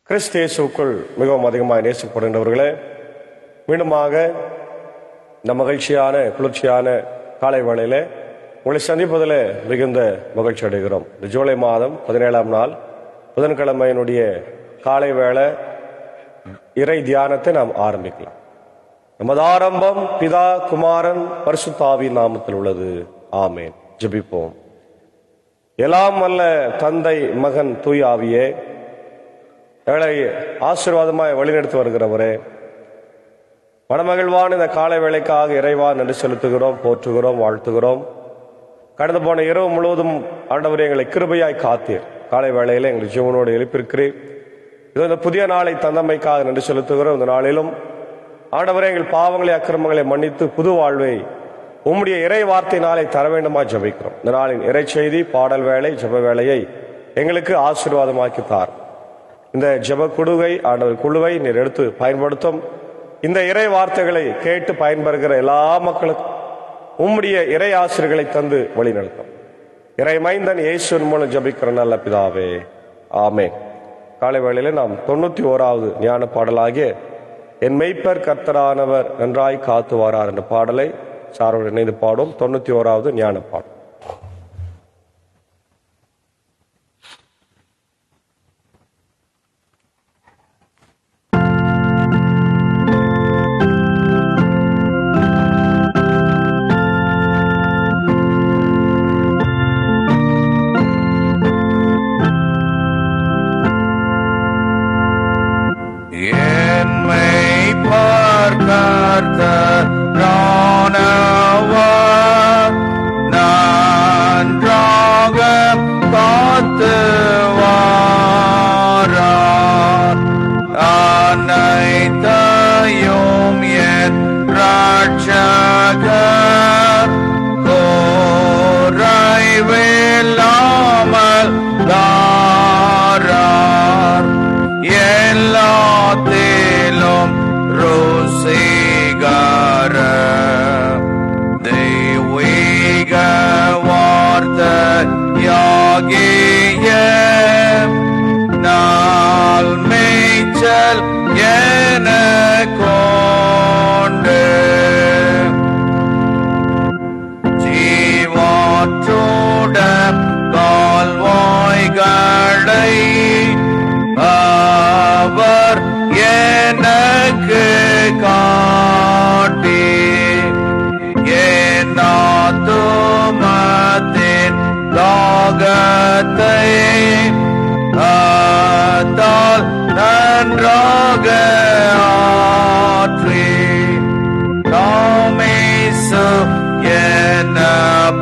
கிறிஸ்து இயேசுவுக்குள் மிகவும் அதிகமாக நேசிக்கப்படுகின்றவர்களே, மீண்டுமாக இந்த மகிழ்ச்சியான குளிர்ச்சியான காலை வேளையிலே உங்களை சந்திப்பதில் மிகுந்த மகிழ்ச்சி அடைகிறோம். இந்த ஜூலை மாதம் 17ஆம் நாள் புதன்கிழமையினுடைய காலை வேளை இறை தியானத்தை நாம் ஆரம்பிக்கலாம். நமது ஆரம்பம் பிதா குமாரன் பரிசுத்த ஆவியின் நாமத்தில் உள்ளது. ஆமேன். ஜெபிப்போம். எல்லாம் வல்ல தந்தை மகன் தூய ஆவியே, எங்களை ஆசீர்வாதமாய் வழிநடத்தி வருகிறவரே, மனமகிழ்வான இந்த காலை வேளைக்காக இறைவா நன்றி செலுத்துகிறோம், போற்றுகிறோம், வாழ்த்துகிறோம். கடந்து போன இரவு முழுவதும் ஆண்டவரே எங்களை கிருபையாய் காத்தீர். காலை வேளையில எங்கள் ஜீவனோடு எழுப்பியிருக்கிறீர். இது இந்த புதிய நாளை தந்தமைக்காக நன்றி செலுத்துகிறோம். இந்த நாளிலும் ஆண்டவரே எங்கள் பாவங்களை அக்கிரமங்களை மன்னித்து புது வாழ்வை உம்முடைய இறை வார்த்தை நாளை தர வேண்டுமா ஜபிக்கிறோம். இந்த நாளின் இறை செய்தி, பாடல் வேலை, ஜப வேலையை எங்களுக்கு ஆசீர்வாதமாக்கி தார். இந்த ஜப குழுவை ஆண்டவர் குழுவை நீர் எடுத்து பயன்படுத்தும். இந்த இறை வார்த்தைகளை கேட்டு பயன்பெறுகிற எல்லா மக்களுக்கும் உம்முடைய இறை ஆசிரியர்களை தந்து வழி நடத்தும். இறை மைந்தன் இயேசுவின் மூலம் ஜபிக்கிற நல்ல பிதாவே, ஆமென். காலை வேளையில நாம் 91வது ஞான பாடலாகிய என் மெய்ப்பர் கர்த்தரானவர் நன்றாய் காத்து வாரார் என்ற பாடலை சாரோடு இணைந்து பாடும் 91வது ஞான பாடல். நன்றாக ஆற்றி தாமேசு என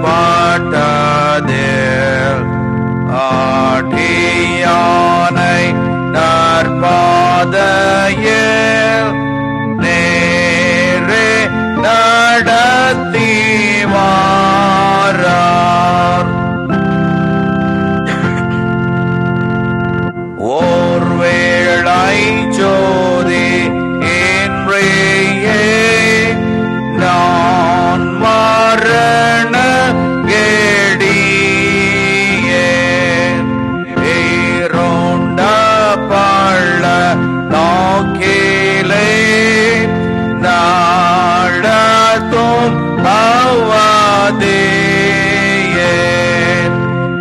பாட்டதில் ஆட்டியானை நற்பாதையில் நேரே நடத்தி வாரார். ஜோதி என்றே நான் மரண கேடியே ஏரோண்ட பள்ள நோக்கிலே நாடத்தும் அவதியே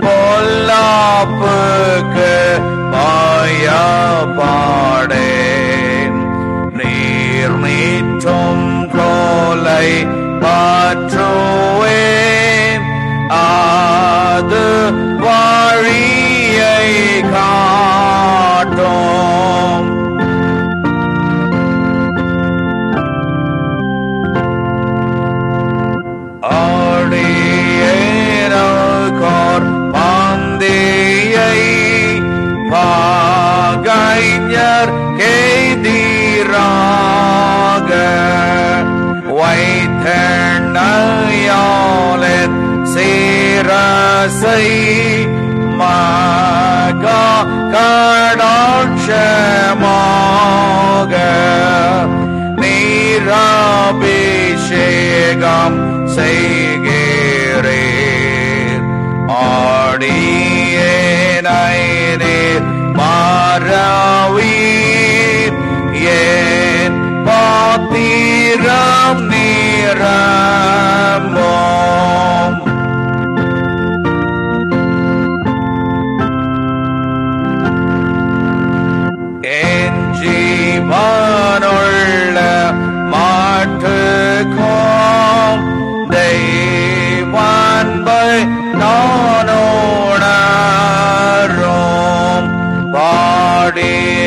பொல்லாப்புக்கு பாடேன் நீர் நீற்றும் கோலை பாற்றுவேன் அது வழியை காட்டும். ஆடியேனோர் பாந்தியை பகைஞர் கேதீராக வைத்தெண்ணையாளன் சீரசை மகா கடாட்சமாக நீராபிஷேகம் செய்கிறேன். ஆடியேனை மாறவி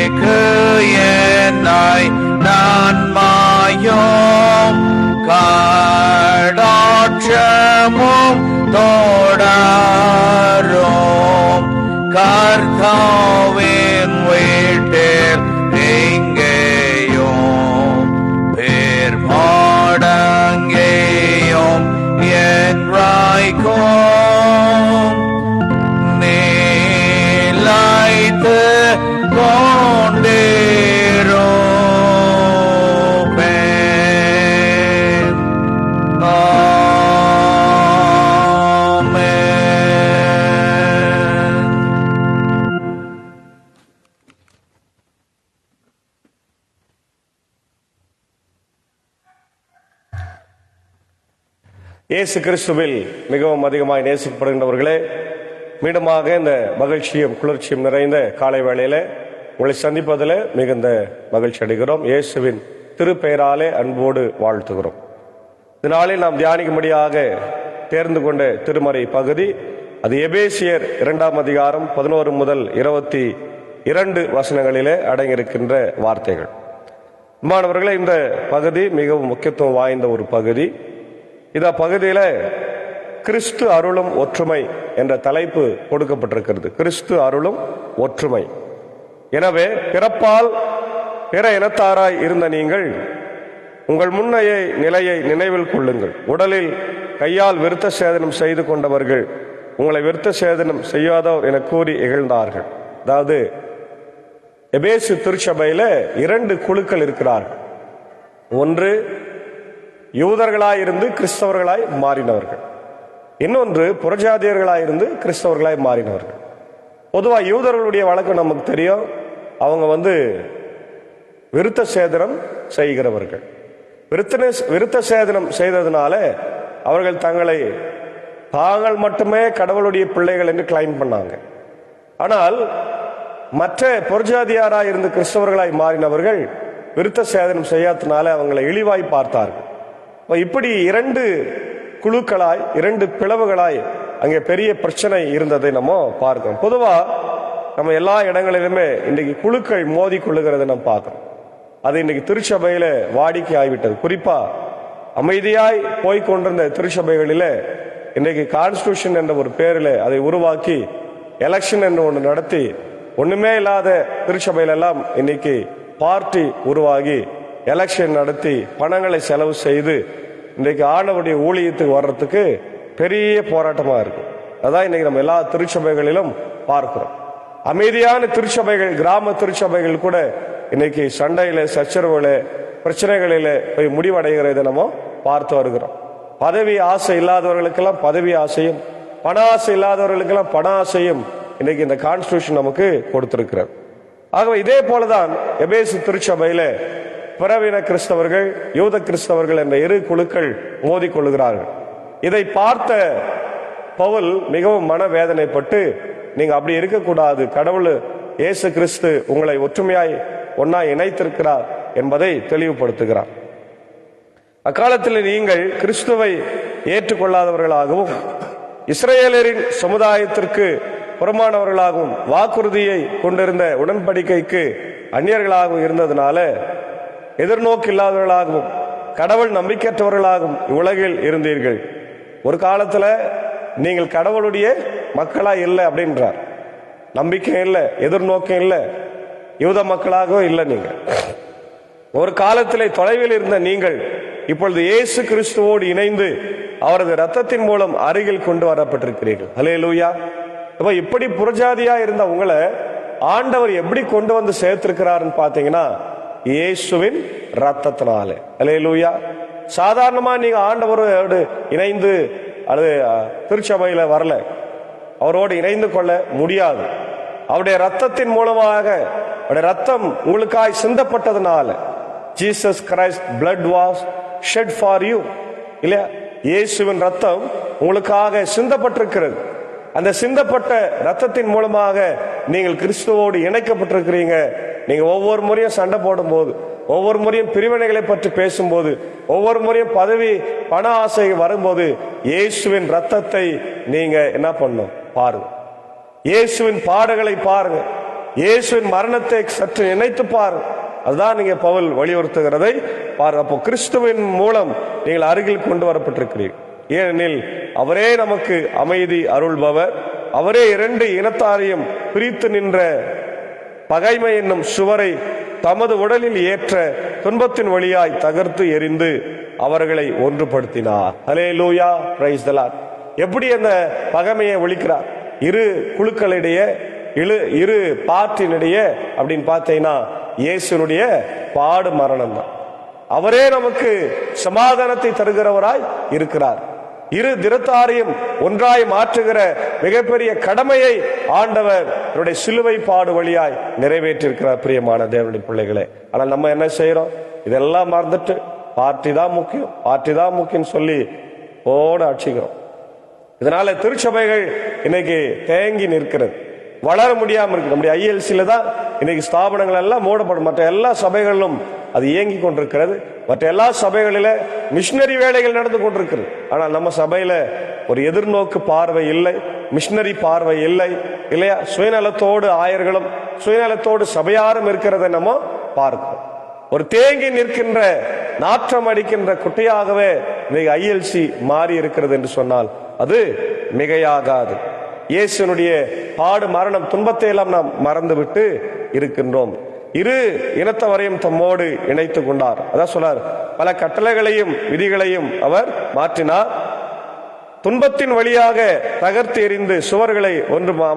என்னை நன்மையும் கடாட்சமும் தொடரும். கர்த்தாவின் வீட்டில் எங்கேயும் பேர் பாடங்கேயும் என்றைக்கும் நீலைத்து கொண்டிருப்பேன். ஆமென். இயேசு கிறிஸ்துவில் மிகவும் அதிகமாய் நேசிக்கப்படுகின்றவர்களே, மீண்டுமாக இந்த மகிழ்ச்சியும் குளிர்ச்சியும் நிறைந்த காலை வேளையில உங்களை சந்திப்பதில் மிகுந்த மகிழ்ச்சி அடைகிறோம். இயேசுவின் திருப்பெயராலே அன்போடு வாழ்த்துகிறோம். இந்த நாளில் நாம் தியானிக்கும்படியாக தேர்ந்து கொண்ட திருமறை பகுதி அது எபேசியர் 2 அதிகாரம் 11 முதல் 22 வசனங்களிலே அடங்கியிருக்கின்ற வார்த்தைகள். மாணவர்களே, இந்த பகுதி மிகவும் முக்கியத்துவம் வாய்ந்த ஒரு பகுதி. இந்த பகுதியில கிறிஸ்து அருளும் ஒற்றுமை என்ற தலைப்பு கொடுக்கப்பட்டிருக்கிறது. கிறிஸ்து அருளும் ஒற்றுமை. எனவே பிறப்பால் பிற இனத்தாராய் இருந்த நீங்கள் உங்கள் முன்னைய நிலையை நினைவில் கொள்ளுங்கள். உடலில் கையால் விருத்த சேதனம் செய்து கொண்டவர்கள் உங்களை விருத்த சேதனம் செய்யாதோ என கூறி இகழ்ந்தார்கள். அதாவது எபேசு திருச்சபையில 2 குழுக்கள் இருக்கிறார்கள். ஒன்று யூதர்களாயிருந்து கிறிஸ்தவர்களாய் மாறினவர்கள், இன்னொன்று புறஜாதியர்களாயிருந்து கிறிஸ்தவர்களாய் மாறினவர்கள். பொதுவாக யூதர்களுடைய வழக்கம் நமக்கு தெரியும். அவங்க விருத்த சேதனம் செய்கிறவர்கள். விருத்த சேதனம் செய்ததுனால அவர்கள் தாங்கள் மட்டுமே கடவுளுடைய பிள்ளைகள் என்று கிளைம் பண்ணாங்க. ஆனால் மற்ற புறஜாதியாராய் இருந்து கிறிஸ்தவர்களாய் மாறினவர்கள் விருத்த சேதனம் செய்யாததுனால அவங்களை இழிவாய் பார்த்தார்கள். இப்படி 2 குழுக்களாய் 2 பிளவுகளாய் அங்கே பெரிய பிரச்சனை இருந்ததை நம்ம பார்க்கிறோம். பொதுவா நம்ம எல்லா இடங்களிலுமே இன்றைக்கு குழுக்கள் மோதி கொள்ளுகிறதை நம்ம பார்க்கிறோம். அது இன்னைக்கு திருச்சபையில வாடிக்கை ஆகிவிட்டது. குறிப்பா அமைதியாய் போய்கொண்டிருந்த திருச்சபைகளில இன்றைக்கு கான்ஸ்டிடியூஷன் என்ற ஒரு பேரில் அதை உருவாக்கி எலெக்ஷன் என்று ஒன்று நடத்தி ஒண்ணுமே இல்லாத திருச்சபையில எல்லாம் இன்னைக்கு பார்ட்டி உருவாகி எலெக்ஷன் நடத்தி பணங்களை செலவு செய்து இன்றைக்கு ஆண்டவருடைய ஊழியத்துக்கு வர்றதுக்கு பெரிய போராட்டமா இருக்கு. அதான் இன்னைக்கு நம்ம எல்லா திருச்சபைகளிலும் பார்க்கிறோம். அமைதியான திருச்சபைகள், கிராம திருச்சபைகள் கூட இன்னைக்கு சண்டையில, சச்சரவுல, பிரச்சனைகளில போய் முடிவடைகிறதை நம்ம பார்த்து வருகிறோம். பதவி ஆசை இல்லாதவர்களுக்கெல்லாம் பதவி ஆசையும், பண ஆசை இல்லாதவர்களுக்கெல்லாம் பண ஆசையும் இன்னைக்கு இந்த கான்ஸ்டிடியூஷன் நமக்கு கொடுத்திருக்கிறது. ஆகவே இதே போலதான் எபேசு திருச்சபையில பிறவின கிறிஸ்தவர்கள், யூத கிறிஸ்தவர்கள் என்ற 2 குழுக்கள் மோதி கொள்ளுகிறார்கள். இதை பார்த்த பவுல் மிகவும் மனவேதனைப்பட்டு, நீங்க அப்படி இருக்கக்கூடாது, கடவுள் இயேசு கிறிஸ்து உங்களை ஒற்றுமையாய் ஒன்னாய் இணைத்திருக்கிறார் என்பதை தெளிவுபடுத்துகிறார். அக்காலத்தில் நீங்கள் கிறிஸ்துவை ஏற்றுக்கொள்ளாதவர்களாகவும் இஸ்ரவேலரின் சமுதாயத்திற்கு புறமானவர்களாகவும் வாக்குறுதியை கொண்டிருந்த உடன்படிக்கைக்கு அந்நியர்களாகவும் இருந்ததுனால எதிர்நோக்கு இல்லாதவர்களாகவும் கடவுள் நம்பிக்கையற்றவர்களாகவும் உலகில் இருந்தீர்கள். ஒரு காலத்துல நீங்கள் கடவுளுடைய மக்களா இல்லை அப்படின்றார். நம்பிக்கை இல்லை, எதிர்நோக்கம் இல்லை, யூத மக்களாகவும் இல்லை. நீங்க ஒரு காலத்திலே தொலைவில் இருந்த நீங்கள் இப்பொழுது இயேசு கிறிஸ்துவோடு இணைந்து அவரது இரத்தத்தின் மூலம் அருகில் கொண்டு வரப்பட்டிருக்கிறீர்கள். அல்லேலூயா. அப்ப இப்படி புறஜாதியா இருந்த உங்களை ஆண்டவர் எப்படி கொண்டு வந்து சேர்த்திருக்கிறாருன்னு பாத்தீங்கன்னா இயேசுவின் ரத்தத்தினாலே. அல்லேலூயா. சாதாரணமா நீங்க ஆண்டவரோடு இணைந்து அல்லது திருச்சபையில வரல, அவரோடு இணைந்து கொள்ள முடியாது. அவருடைய ரத்தத்தின் மூலமாக, அவருடைய ரத்தம் உங்களுக்காய் சிந்தப்பட்டதுனால, Jesus Christ blood was shed for you, இல்லையா? இயேசுவின் ரத்தம் உங்களுக்காக சிந்தப்பட்டிருக்கிறது. அந்த சிந்தப்பட்ட ரத்தத்தின் மூலமாக நீங்கள் கிறிஸ்துவோடு இணைக்கப்பட்டிருக்கிறீங்க. நீங்க ஒவ்வொரு முறையும் சண்டை போடும் போது, ஒவ்வொரு முறையும் பிரிவினைகளை பற்றி பேசும்போது, ஒவ்வொரு முறையும் பதவி பண ஆசை வரும்போது இயேசுவின் ரத்தத்தை நீங்க என்ன பண்ணும் பாருங்க. இயேசுவின் பாடுகளை பாருங்க, இயேசுவின் மரணத்தை சற்று நினைத்து பார். அதுதான் நீங்க பவுல் வலியுறுத்துகிறதை பார். அப்போ கிறிஸ்துவின் மூலம் நீங்கள் அருகில் கொண்டு வரப்பட்டிருக்கிறீர்கள். ஏனெனில் அவரே நமக்கு அமைதி அருள்பவர். அவரே இரண்டு இனத்தாரையும் பிரித்து நின்ற பகைமை என்னும் சுவரை தமது உடலில் ஏற்ற துன்பத்தின் வழியாய் தகர்த்து எறிந்து அவர்களை ஒன்றுபடுத்தினார். ஹல்லேலூயா, பிரைஸ் தி லார்ட். எப்படி அந்த பகைமையை ஒழிக்கிறார்? இரு குழுக்களிடையே, இரு பார்ட்டினிடையே அப்படின்னு பார்த்தீங்கன்னா இயேசுனுடைய பாடு மரணம் தான். அவரே நமக்கு சமாதானத்தை தருகிறவராய் இருக்கிறார். இரு தினத்தாரையும் ஒன்றாய் மாற்றுகிற மிகப்பெரிய கடமையை ஆண்டவர் அவருடைய சிலுவை பாடு வழியாய் நிறைவேற்றிருக்கிறார். பிரியமான தேவனுடைய பிள்ளைகளே, ஆனால் நம்ம என்ன செய்யறோம்? இதெல்லாம் மறந்துட்டு பார்ட்டி தான் முக்கியம், பார்ட்டி தான் முக்கியம் சொல்லி போட அடிச்சுக்கிறோம். இதனால திருச்சபைகள் இன்னைக்கு தேங்கி நிற்கிறது, வளர முடியாம இருக்கு. நம்முடைய ILCல தான் இன்னைக்கு ஸ்தாபனங்கள் எல்லாம் மூடப்படும். மற்ற எல்லா சபைகளிலும் அது இயங்கி கொண்டிருக்கிறது. மற்ற எல்லா சபைகளில மிஷினரி வேலைகள் நடந்து கொண்டிருக்கிறது. ஆனால் நம்ம சபையில ஒரு எதிர்நோக்கு பார்வை இல்லை, மிஷினரி பார்வை இல்லை, இல்லையா? சுயநலத்தோடு ஆயர்களும் சுயநலத்தோடு சபையாரும் இருக்கிறத நம்ம பார்க்கிறோம். ஒரு தேங்கி நிற்கின்ற, நாற்றம் அடிக்கின்ற குட்டையாகவே இன்னைக்கு ILC மாறி இருக்கிறது என்று சொன்னால் அது மிகையாகாது. இயேசுனுடைய பாடு மரணம் துன்பத்தை எல்லாம் நாம் மறந்துவிட்டு இருக்கின்றோம். இரு இனத்தவரையும் தம்மோடு இணைத்துக் கொண்டார். அதான் சொன்னார், பல கட்டளைகளையும் விதிகளையும் அவர் மாற்றினார். துன்பத்தின் வழியாக தகர்த்து எறிந்து சுவர்களை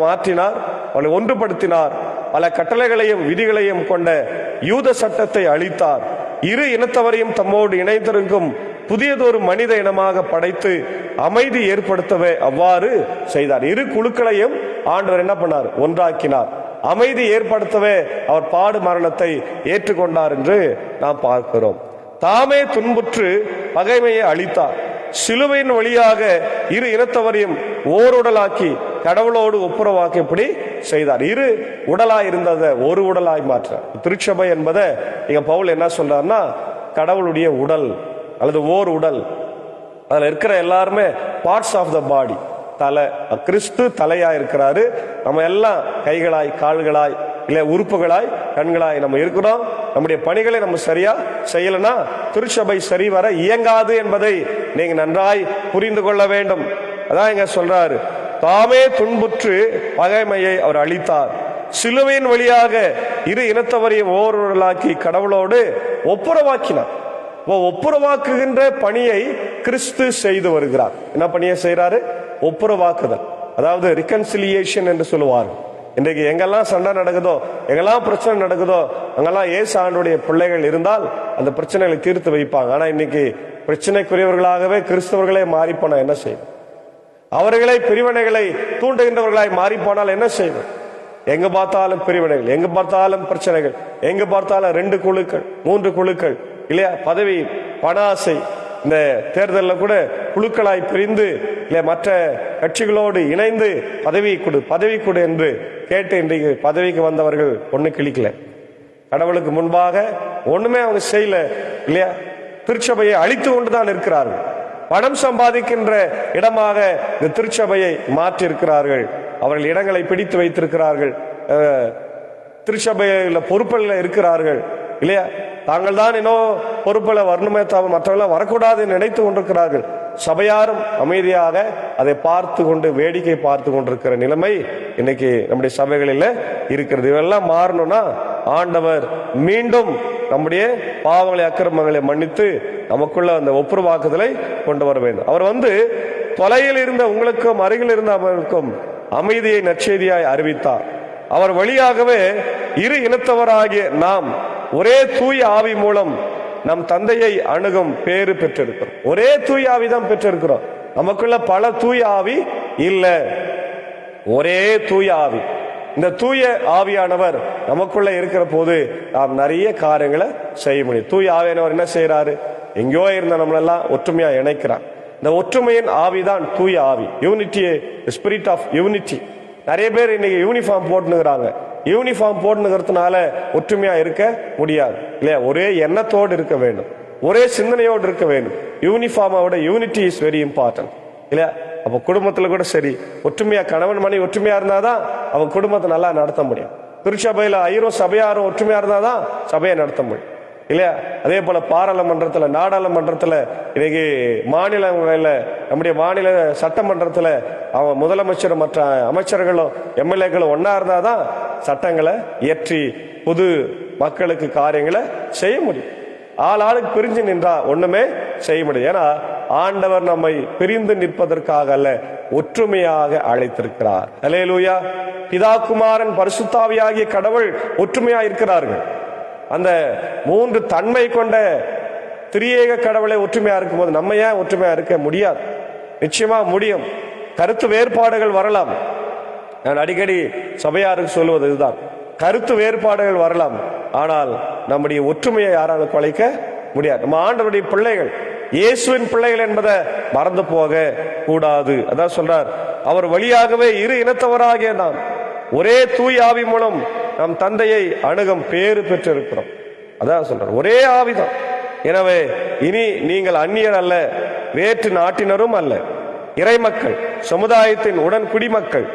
மாற்றினார், அவளை ஒன்றுபடுத்தினார். பல கட்டளைகளையும் விதிகளையும் கொண்ட யூத சட்டத்தை அழித்தார். இரு இனத்தவரையும் தம்மோடு இணைந்திருக்கும் புதியதொரு மனித இனமாக படைத்து அமைதி ஏற்படுத்தவே அவ்வாறு செய்தார். இரு குழுக்களையும் ஆண்டவர் என்ன பண்ணார்? ஒன்றாக்கினார். அமைதி ஏற்படுத்தவே அவர் பாடு மரணத்தை ஏற்றுக்கொண்டார் என்று நாம் பார்க்கிறோம். தாமே துன்புற்று பகைமையை அழித்தார். சிலுவையின் வழியாக இரு இனத்தவரையும் ஓருடலாக்கி கடவுளோடு ஒப்புரவாக்கி இப்படி செய்தார். இரு உடலாய் இருந்ததை ஒரு உடலாய் மாற்றார். திருச்சபை என்பதை இங்க பவுல் என்ன சொல்றாருன்னா, கடவுளுடைய உடல் அல்லது ஓர் உடல். அதுல இருக்கிற எல்லாருமே பார்ட்ஸ் ஆஃப் த பாடி. தலை, கிறிஸ்து தலையா இருக்கிறாரு. நம்ம எல்லாம் கைகளாய், கால்களாய், இல்ல உறுப்புகளாய், கண்களாய் நம்ம இருக்கிறோம். நம்முடைய பணிகளை நம்ம சரியா செய்யலனா திருச்சபை சரிவர இயங்காது என்பதை நீங்க நன்றாய் புரிந்து கொள்ள வேண்டும். அதான் இங்க சொல்றாரு, தாமே துன்புற்று பகைமையை அவர் அழித்தார். சிலுவையின் வழியாக இரு இனத்தவரையும் ஓருடலாக்கி கடவுளோடு ஒப்புரவாக்கினார். ஒப்புரவாக்குகின்ற பணியை கிறிஸ்து செய்து வருகிறார். என்ன பணியை செய்யறாரு? ஒப்புரவாக்குதல், அதாவது ரிகன்சிலியேஷன் என்று சொல்லுவார். இன்றைக்கு எங்கெல்லாம் சண்டை நடக்குதோ, எங்கெல்லாம் பிரச்சனை நடக்குதோ, அங்கெல்லாம் இயேசு ஆண்டவருடைய பிள்ளைகள் இருந்தால் அந்த பிரச்சனைகளை தீர்த்து வைப்பாங்க. ஆனா இன்னைக்கு பிரச்சனைக்குரியவர்களாகவே கிறிஸ்தவர்களே மாறி போனா என்ன செய்யும்? அவர்களை பிரிவினைகளை தூண்டுகின்றவர்களாய் மாறி போனால் என்ன செய்யும்? எங்க பார்த்தாலும் பிரிவினைகள், எங்க பார்த்தாலும் பிரச்சனைகள், எங்க பார்த்தாலும் 2 குழுக்கள் 3 குழுக்கள், இல்லையா? பதவி, பண ஆசை. இந்த தேர்தலில் கூட குழுக்களாய் பிரிந்து இல்லையா மற்ற கட்சிகளோடு இணைந்து பதவி கொடு என்று கேட்டு இன்றைக்கு பதவிக்கு வந்தவர்கள் ஒண்ணு கிளிக்கல. கடவுளுக்கு முன்பாக ஒண்ணுமே அவங்க செய்யல, இல்லையா? திருச்சபையை அழித்து கொண்டுதான் இருக்கிறார்கள். பணம் சம்பாதிக்கின்ற இடமாக இந்த திருச்சபையை மாற்றி இருக்கிறார்கள். அவர்கள் இடங்களை பிடித்து வைத்திருக்கிறார்கள். திருச்சபையில பொறுப்பில் இருக்கிறார்கள், இல்லையா? தாங்கள் தான் இன்னும் பொறுப்பில் வரணுமே தவிர மற்றவர்கள் வரக்கூடாது நினைத்து கொண்டிருக்கிறார்கள். சபையாரும் அமைதியாக அதை பார்த்து கொண்டு வேடிக்கை பார்த்து கொண்டிருக்கிற நிலைமை இன்னைக்கு நம்முடைய சபைகளில் இருக்கிறது. இதெல்லாம் மாறணும்னா ஆண்டவர் மீண்டும் நம்முடைய பாவங்களை, அக்கிரமங்களை மன்னித்து நமக்குள்ள அந்த ஒப்புரவாக்குதலை கொண்டு வர வேண்டும். அவர் தொலையில் இருந்த உங்களுக்கும் அருகில் இருந்த அவருக்கும் அமைதியை நற்செய்தியாய் அறிவித்தார். அவர் வழியாகவே இரு இனத்தவராகிய நாம் ஒரே தூய ஆவி மூலம் நம் தந்தையை அணுகும் பேறு பெற்றிருக்கிறோம். ஒரே தூய ஆவி தான் பெற்றிருக்கிறோம். நமக்குள்ள பல தூய ஆவி இல்ல, ஒரே தூய ஆவி. இந்த தூய ஆவியானவர் நமக்குள்ள இருக்கிற போது நாம் நிறைய காரியங்களை செய்ய முடியும். தூய ஆவியானவர் என்ன செய்யறாரு? எங்கேயோ இருந்த நம்மளெல்லாம் ஒற்றுமையா இணைக்கிறார். இந்த ஒற்றுமையின் ஆவிதான் தூய ஆவி. Unity, spirit of unity. நிறைய பேர் இன்னைக்கு யூனிஃபார்ம் போட்டுனுங்கிறாங்க. யூனிஃபார்ம் போட்டுனுங்கிறதுனால ஒற்றுமையா இருக்க முடியாது, இல்லையா? ஒரே எண்ணத்தோடு இருக்க வேண்டும், ஒரே சிந்தனையோடு இருக்க வேண்டும். யூனிஃபார்மோட யூனிட்டி இஸ் வெரி இம்பார்ட்டன்ட், இல்லையா? அப்ப குடும்பத்துல கூட சரி, ஒற்றுமையா கணவன் மனைவி ஒற்றுமையா இருந்தாதான் அவங்க குடும்பத்தை நல்லா நடத்த முடியும். திருச்சபையில ஐயரும் சபையாரும் ஒற்றுமையா இருந்தாதான் சபையை நடத்த முடியும் இல்லையா? அதே போல பாராளுமன்றத்துல, நாடாளுமன்றத்துல, இன்னைக்கு மாநிலங்களில், நம்முடைய மாநில சட்டமன்றத்துல அவன் முதலமைச்சரும் மற்ற அமைச்சர்களும் எம்எல்ஏக்களும் ஒன்னா இருந்தாதான் சட்டங்களை இயற்றி புது மக்களுக்கு காரியங்களை செய்ய முடியும். ஆளுக்கு பிரிஞ்சு நின்றா ஒண்ணுமே செய்ய முடியும். ஏன்னா ஆண்டவர் நம்மை பிரிந்து நிற்பதற்காக அல்ல, ஒற்றுமையாக அழைத்திருக்கிறார். அல்லேலூயா. பிதா, குமாரன், பரிசுத்தாவியாகிய கடவுள் ஒற்றுமையா இருக்கிறார்கள். அந்த 3 தன்மை கொண்ட திரியேக கடவுளை ஒற்றுமையா இருக்கும்போது நம்ம ஏன் ஒற்றுமையா இருக்க முடியாது? நிச்சயமா முடியும். கருத்து வேறுபாடுகள் வரலாம். நான் அடிக்கடி சபையாருக்கு சொல்லுவது இதுதான், கருத்து வேறுபாடுகள் வரலாம், ஆனால் நம்முடைய ஒற்றுமையை யாராலும் குலைக்க முடியாது. நம்ம ஆண்டவருடைய பிள்ளைகள், இயேசுவின் பிள்ளைகள் என்பதை மறந்து போக கூடாது. அதான் சொல்றார், அவர் வழியாகவே இரு இனத்தவராகிய நாம் ஒரே தூய் ஆவி மூலம் நம் தந்தையை அணுகும் பேறு பெற்றிருக்கிறோம். அதான் சொல்றார், ஒரே ஆவிதான். எனவே இனி நீங்கள் அந்நியர் அல்ல, வேற்று நாட்டினரும் அல்ல, இறைமக்கள், சமுதாயத்தின் உடன் குடிமக்கள்,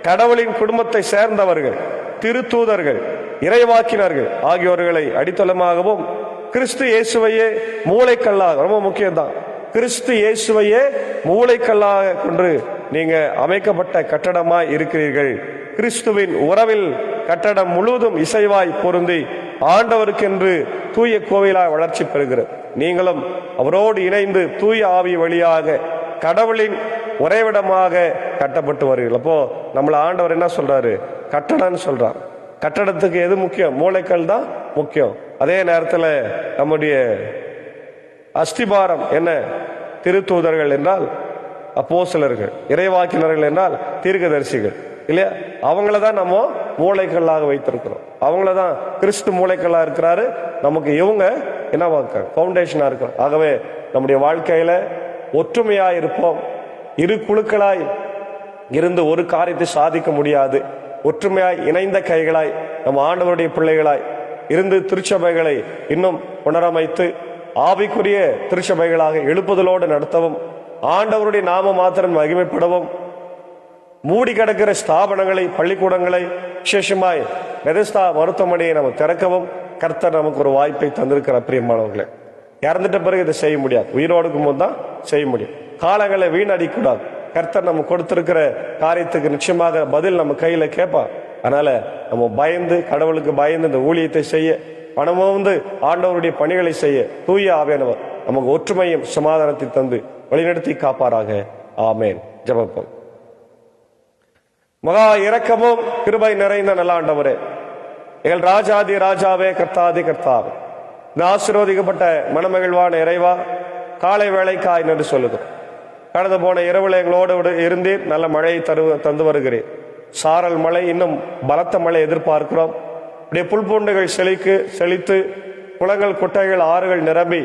கடவுளின் குடும்பத்தை சேர்ந்தவர்கள், திருத்தூதர்கள், இறைவாக்கினர்கள் ஆகியோர்களை அடித்தளமாகவும் கிறிஸ்து இயேசுவையே மூளைக்கல்லாக, ரொம்ப முக்கியம்தான், கிறிஸ்து இயேசுவையே மூளைக்கல்லாக கொண்டு நீங்க அமைக்கப்பட்ட கட்டடமாய் இருக்கிறீர்கள். கிறிஸ்துவின் உறவில் கட்டடம் முழுவதும் இசைவாய் பொருந்தி ஆண்டவருக்கென்று தூய கோவிலாய் வளர்ச்சி பெறுகிறது. நீங்களும் அவரோடு இணைந்து தூய ஆவி வழியாக கடவுளின் உறைவிடமாக கட்டப்பட்டு வருகிறீர்கள். அப்போ நம்மள ஆண்டவர் என்ன சொல்றாரு? கட்டடம்னு சொல்றார். கட்டடத்துக்கு எது முக்கியம்? மூளைக்கல் தான் முக்கியம். அதே நேரத்தில் நம்முடைய அஸ்திபாரம் என்ன? திருத்தூதர்கள் என்றால் அப்போஸ்தலர்கள், இறைவாக்கினர்கள் என்றால் தீர்க்கதரிசிகள் இல்லையா? அவங்களதான் நம்ம மூளைக்கல்லாக வைத்திருக்கிறோம். அவங்களதான் கிறிஸ்து மூளைக்கல்லா இருக்கிறாரு. நமக்கு இவங்க என்ன பவுண்டேஷனா இருக்கிறோம். ஆகவே நம்முடைய வாழ்க்கையில ஒற்றுமையாய் இருப்போம். இரு குழுக்களாய் இருந்து ஒரு காரியத்தை சாதிக்க முடியாது. ஒற்றுமையாய் இணைந்த கைகளாய் நம் ஆண்டவருடைய பிள்ளைகளாய் இருந்து திருச்சபைகளை இன்னும் புனரமைத்து ஆவிக்குரிய திருச்சபைகளாக எழுப்புதலோடு நடத்தவும், ஆண்டவருடைய நாம மாத்திரம் மகிமைப்படவும், மூடி கிடக்கிற ஸ்தாபனங்களை, பள்ளிக்கூடங்களை, விசேஷமாய் பெதெஸ்தா மருத்துவமனையை நம்ம திறக்கவும் கர்த்தர் நமக்கு ஒரு வாய்ப்பை தந்திருக்கிற பிரியமானவர்களே. இறந்துட்ட பிறகு இதை செய்ய முடியாது, உயிரோடு இருக்கும் போது தான் செய்ய முடியும். காலங்களை வீணடிக்கூடாது. கர்த்தர் நம்ம கொடுத்திருக்கிற காரியத்துக்கு நிச்சயமாக பதில் நம்ம கையில கேட்பார். அதனால நம்ம பயந்து, கடவுளுக்கு பயந்து இந்த ஊழியத்தை செய்ய, பணமும் ஆண்டவருடைய பணிகளை செய்ய தூய ஆவியானவர் நமக்கு ஒற்றுமையும் சமாதானத்தை தந்து வழிநடத்தி காப்பாராக. ஆமேன். ஜெபப்போம். மகா இரக்கமும் கிருபை நிறைந்த நல்ல ஆண்டவரே, எங்கள் ராஜாதி ராஜாவே, கர்த்தாதி கர்த்தாவே, இந்த ஆசீர்வதிக்கப்பட்ட மனமகிழ்வான இறைவா, காலை வேளைக்காய் என்று சொல்லுகிறோம். கடந்து போன இரவுல எங்களோடு இருந்தீர். நல்ல மழையை தந்து வருகிறேன். சாரல் மழை, இன்னும் பலத்த மழை எதிர்பார்க்கிறோம். இப்படியே புல்பூண்டுகள் செழித்து குளங்கள், குட்டைகள், ஆறுகள் நிரம்பி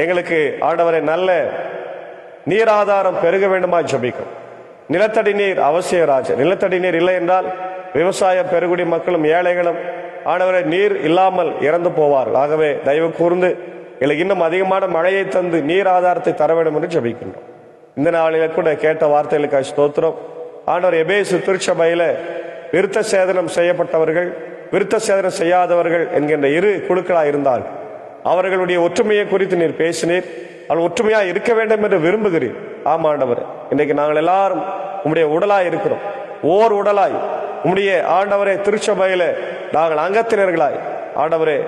எங்களுக்கு ஆண்டவரை நல்ல நீராதாரம் பெருக வேண்டுமா ஜெபிக்கிறோம். நிலத்தடி நீர் அவசிய ராஜா. நிலத்தடி நீர் இல்லை என்றால் விவசாய பெருகுடி மக்களும் ஏழைகளும் ஆண்டவரை நீர் இல்லாமல் இறந்து போவார்கள். ஆகவே தயவு கூர்ந்து எங்களுக்கு இன்னும் அதிகமான மழையை தந்து நீர் ஆதாரத்தை தர வேண்டும் என்று ஜெபிக்கின்றோம். இந்த நாளில கூட கேட்ட வார்த்தைகளுக்காக ஸ்தோத்திரம். ஆண்டவர் எபேசு திருச்சபையில விருத்த சேதனம் செய்யப்பட்டவர்கள், விருத்த சேதனம் செய்யாதவர்கள் என்கின்ற இரு குழுக்களாக இருந்தால் அவர்களுடைய ஒற்றுமையை குறித்து நீர் பேசினீர். அவள் ஒற்றுமையா இருக்க வேண்டும் என்று விரும்புகிறீர். ஆமாண்டவர், இன்றைக்கு நாங்கள் எல்லாரும் உம்முடைய உடலாய் இருக்கிறோம். ஓர் உடலாய் உம்முடைய ஆண்டவரே திருச்சபையில நாங்கள் அங்கத்தினர்களாய் ஆண்டவரே,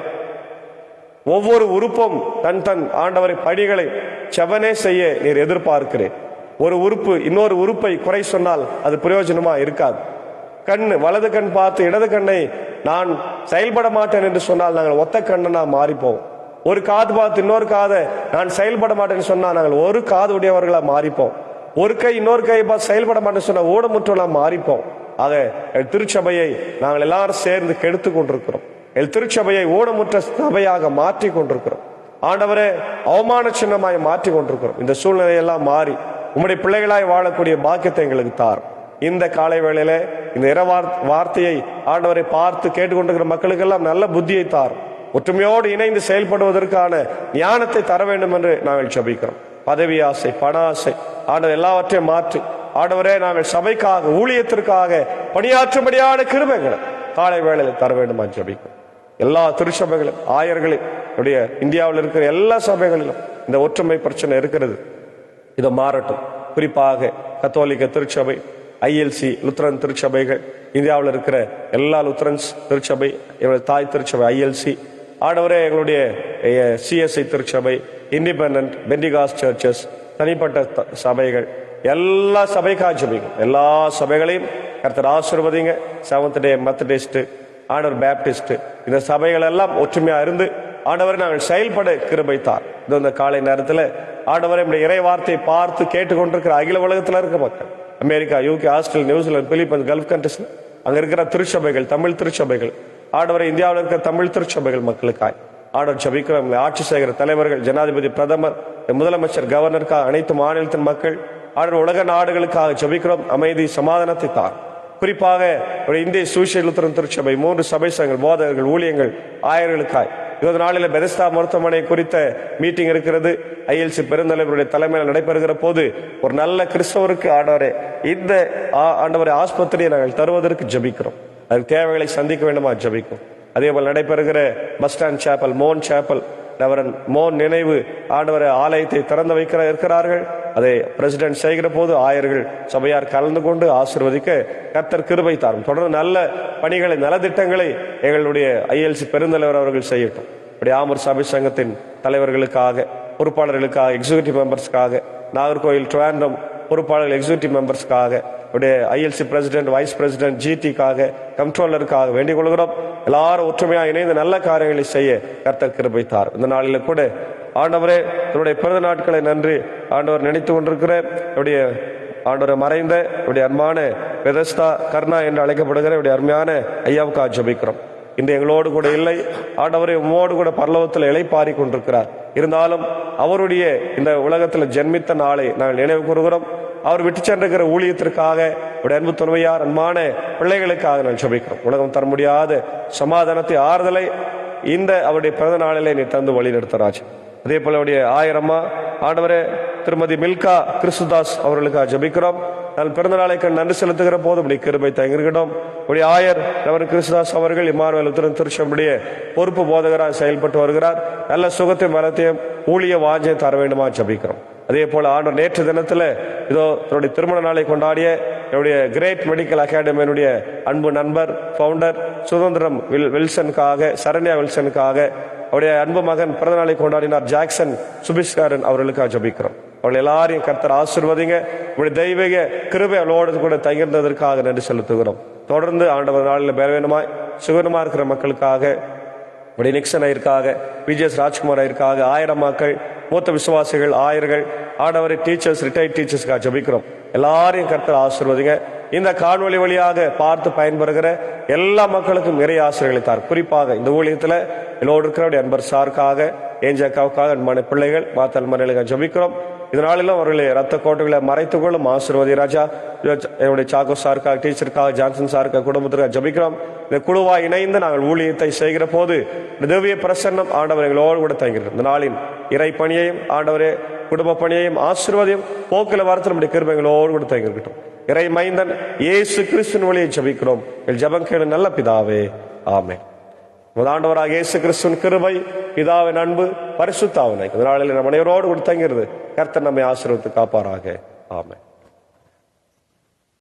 ஒவ்வொரு உறுப்பும் தன் தன் ஆண்டவரை பணிகளை செவனே செய்ய நீர் எதிர்பார்க்கிறேன். ஒரு உறுப்பு இன்னொரு உறுப்பை குறை சொன்னால் அது பிரயோஜனமா இருக்காது. கண் வலது கண் பார்த்து இடது கண்ணை நான் செயல்பட மாட்டேன் என்று சொன்னால் நாங்கள் ஒத்த கண்ணனா மாறிப்போம். ஒரு காது பார்த்து இன்னொரு காதை நான் செயல்பட மாட்டேன்னு சொன்னா நாங்கள் ஒரு காது உடையவர்களா மாறிப்போம். ஒரு கை இன்னொரு கையை பார்த்து செயல்பட மாட்டேன்னு சொன்னா ஊனமுற்றலா மாறிப்போம். ஆக திருச்சபையை நாங்கள் எல்லாரும் சேர்ந்து கெடுத்து கொண்டிருக்கிறோம். திருச்சபையை ஊனமுற்ற சபையாக மாற்றி கொண்டிருக்கிறோம். ஆண்டவரே, அவமான சின்னமாய் மாற்றி கொண்டிருக்கிறோம். இந்த சூழ்நிலையெல்லாம் மாறி உம்முடைய பிள்ளைகளாய் வாழக்கூடிய பாக்கியத்தை எங்களுக்கு தார். இந்த காலை வேளையில இந்த வார்த்தையை ஆண்டவரை பார்த்து கேட்டுக்கொண்டிருக்கிற மக்களுக்கெல்லாம் நல்ல புத்தியை தார். ஒற்றுமையோடு இணைந்து செயல்படுவதற்கான ஞானத்தை தர வேண்டும் என்று நாங்கள் ஜெபிக்கிறோம். பதவி ஆசை, பண ஆசை, ஆண்டவர் எல்லாவற்றையும் மாற்றி ஆண்டவரே நாங்கள் சபைக்காக, ஊழியத்திற்காக பணியாற்றும்படியான கிருபைகளை காலை வேளையில் தர வேண்டுமா ஜெபிக்கும். எல்லா திருச்சபைகளும் ஆயர்களும் இந்தியாவில் இருக்கிற எல்லா சபைகளிலும் இந்த ஒற்றுமை பிரச்சனை இருக்கிறது. இதை மாறட்டும். குறிப்பாக கத்தோலிக்க திருச்சபை, ILC லுத்தரன் திருச்சபைகள், இந்தியாவில் இருக்கிற எல்லா லுத்தரன்ஸ் திருச்சபை, தாய் திருச்சபை ILC, ஆண்டவரே எங்களுடைய CSI திருச்சபை, இண்டிபெண்டன்ட் பெண்டிகாஸ் சர்ச்சஸ், தனிப்பட்ட சபைகள், எல்லா சபைக்காக ஜெபிக்கும். எல்லா சபைகளையும் கர்த்தர் ஆசீர்வதிங்க. செவன்த் டே மெத்தடிஸ்ட், ஆண்டவர் பேப்டிஸ்ட், இந்த சபைகள் எல்லாம் ஒற்றுமையா இருந்து ஆண்டவரை நாங்கள் செயல்பட கிருபை தார். இந்த காலை நேரத்தில் ஆண்டவரை இறை வார்த்தையை பார்த்து கேட்டுக்கொண்டிருக்கிற அகில உலகத்தில் இருக்க மக்கள், America, UK, Australia, New Zealand, Philippines, gulf countries, அங்க இருக்கிற திருச்சபைகள், தமிழ் திருச்சபைகள், ஆண்டவரை இந்தியாவில் இருக்கிற தமிழ் திருச்சபைகள் மக்களுக்காய் ஆண்டவர் ஜெபிக்கிறோம். ஆட்சி செய்கிற தலைவர்கள், ஜனாதிபதி, பிரதமர், முதலமைச்சர், கவர்னருக்காக, அனைத்து மாநிலத்தின் மக்கள், ஆண்டவர் உலக நாடுகளுக்காக ஜெபிக்கிறோம். அமைதி சமாதானத்தை தார். குறிப்பாக இந்திய சுவிசேஷ லுத்தரன் திருச்சபை, 3 சபை சங்கங்கள், போதகர்கள், ஊழியங்கள், ஆயர்களுக்காய் 20 நாளில் பெதஸ்தா மருத்துவமனை குறித்த மீட்டிங் இருக்கிறது. ILC பெருந்தலைவருடைய தலைமையில் நடைபெறுகிற போது ஒரு நல்ல கிறிஸ்தவருக்கு ஆண்டவரே இந்த ஆண்டவரை ஆஸ்பத்திரியை நாங்கள் தருவதற்கு ஜெபிக்கிறோம். அதுக்கு தேவைகளை சந்திக்க வேண்டுமா ஜெபிக்கும். அதே போல் நடைபெறுகிற பஸ் ஸ்டாண்ட் சேப்பல், மோன் சேப்பல், ரெவரண்ட் மோன் நினைவு ஆண்டவரை ஆலயத்தை திறந்து வைக்கிற இருக்கிறார்கள். அதை பிரசிடென்ட் செய்கிற போது ஆயர்கள் சபையார் கலந்து கொண்டு ஆசீர்வதிக்க கர்த்தர் கிருபை தாரும். தொடர்ந்து நல்ல பணிகளை, நலத்திட்டங்களை எங்களுடைய ILC பெருந்தலைவர் அவர்கள் செய்யட்டும். இப்படி ஆமூர் சபை சங்கத்தின் தலைவர்களுக்காக, பொறுப்பாளர்களுக்காக, எக்ஸிகியூட்டிவ் மெம்பர்ஸ்க்காக, நாகர்கோவில் ட்ரிவாண்ட்ரம் பொறுப்பாளர்கள், எக்ஸிகியூட்டிவ் மெம்பர்ஸ்க்காக, ILC பிரசிடென்ட், வைஸ் பிரசிடென்ட், GT-க்காக, கண்ட்ரோலருக்காக வேண்டிக் கொள்கிறோம். எல்லாரும் ஒற்றுமையாக இணைந்து நல்ல காரியங்களை செய்ய கர்த்தர் கிருபை தார். இந்த நாளில கூட ஆண்டவரே என்னுடைய பிறந்த நாட்களை நன்றி ஆண்டவர் நினைத்து கொண்டிருக்கிற ஆண்டவரை மறைந்த அருமையான பெதஸ்தா கர்ணா என்று அழைக்கப்படுகிற அருமையான ஐயாவுக்காக ஜெபிக்கிறோம். இன்று எங்களோடு கூட இல்லை ஆண்டவரை, உம்மோடு கூட பரலோகத்தில் இளைப்பாரி கொண்டிருக்கிறார். இருந்தாலும் அவருடைய இந்த உலகத்தில் ஜென்மித்த நாளை நாங்கள் நினைவு கூறுகிறோம். அவர் விட்டு சென்றிருக்கிற ஊழியத்திற்காக, அன்பு துணையார், அன்பான பிள்ளைகளுக்காக நான் ஜெபிக்கிறோம். உலகம் தர முடியாத சமாதானத்தை, ஆறுதலை இந்த அவருடைய பிறந்த நாளிலே நீ தந்து வழி நடத்தராஜ். அதே போல ஆயிரம்மா ஆண்டவரே திருமதி மில்கா கிறிஸ்துதாஸ் அவர்களுக்காக ஜெபிக்கிறோம். நான் பிறந்த நாளைக்கு நன்றி செலுத்துகிற போது இப்படி கிருபை தங்கிருக்கட்டும். ஆயர் ரெவரண்ட் கிறிஸ்துதாஸ் அவர்கள் இம்மானுவேல் லுத்தரன் திருச்சபையுடைய பொறுப்பு போதகராக செயல்பட்டு வருகிறார். நல்ல சுகத்தையும் பலத்தையும் ஊழிய வாஞ்சை தர வேண்டுமா ஜெபிக்கிறோம். அதே போல ஆண்டவர் நேற்று தினத்துல தன்னுடைய திருமண நாளை கொண்டாடிய என்னுடைய கிரேட் மெடிக்கல் அகாடமியினுடைய அன்பு நண்பர், பவுண்டர் சுதந்திரம் வில்சனுக்காக, சரண்யா வில்சனுக்காக, அவருடைய அன்பு மகன் பிறந்த நாளை கொண்டாடினார் ஜாக்சன் சுபிஸ்காரன் அவர்களுக்காக ஜெபிக்கிறோம். அவர்கள் எல்லாரையும் கர்த்தர் ஆசீர்வதிங்க. உங்களுடைய தெய்வீக கிருபை அவளோடு கூட தங்கியிருந்ததற்காக நன்றி செலுத்துகிறோம். தொடர்ந்து ஆண்டவர் நாளில் பலவீனமாய் சுகனமா இருக்கிற மக்களுக்காக, நிக்சன் ஐயருக்காக, PGS ராஜ்குமார் ஐயருக்காக, ஆயிரம் மக்கள், மூத்த விசுவாசிகள், ஆயர்கள், ஆண்டவரை டீச்சர்ஸ், ரிட்டையர்ட் டீச்சர்ஸ்க்காக ஜெபிக்கிறோம். எல்லாரையும் கர்த்தர் ஆசீர்வதிங்க. இந்த காணொலி வழியாக பார்த்து பயன்பெறுகிற எல்லா மக்களுக்கும் நிறைய ஆசிரியர்களை தார். குறிப்பாக இந்த ஊழியத்தில் எல்லோரு இருக்கிற அன்பர் சாருக்காக, ஏஞ்சக்காவுக்காக, அன்பான பிள்ளைகள், மாத்தல் மனைகளுக்காக ஜெபிக்கிறோம். இதனாலும் அவர்களை ரத்த கோட்டைகளை மறைத்துக் கொள்ளும் ஆசீர்வதி ராஜா. என்னுடைய சாக்கோ சாருக்காக, டீச்சருக்காக, ஜான்சன் சாருக்காக, குடும்பத்திற்காக ஜெபிக்கிறோம். இந்த குழுவாக இணைந்து நாங்கள் ஊழியத்தை செய்கிற போது திவ்ய பிரசன்னம் ஆண்டவர் எங்களோடு கூட தங்கியிருக்கிறோம். இந்த நாளின் இறை பணியையும் ஆண்டவரே குடும்ப பணியையும் ஆசீர்வாதையும் போக்கில வாரத்தில் நம்முடைய கிருபை எங்களோடு கூட தங்கியிருக்கட்டும். இறை மைந்தன் இயேசு கிறிஸ்துவின் வழியை ஜெபிக்கிறோம். ஜெபம் கேளு நல்ல பிதாவே, ஆமென். ஆண்டவராக இயேசு கிறிஸ்துவின் கிருபை, பிதாவின் அன்பு, பரிசுத்த ஆவியானவர் இந்த நாளில் நம் அனைவரோடு கூட தங்கிறது. கர்த்தர் நம்மை ஆசீர்வதித்து காப்பாராக. ஆமென்.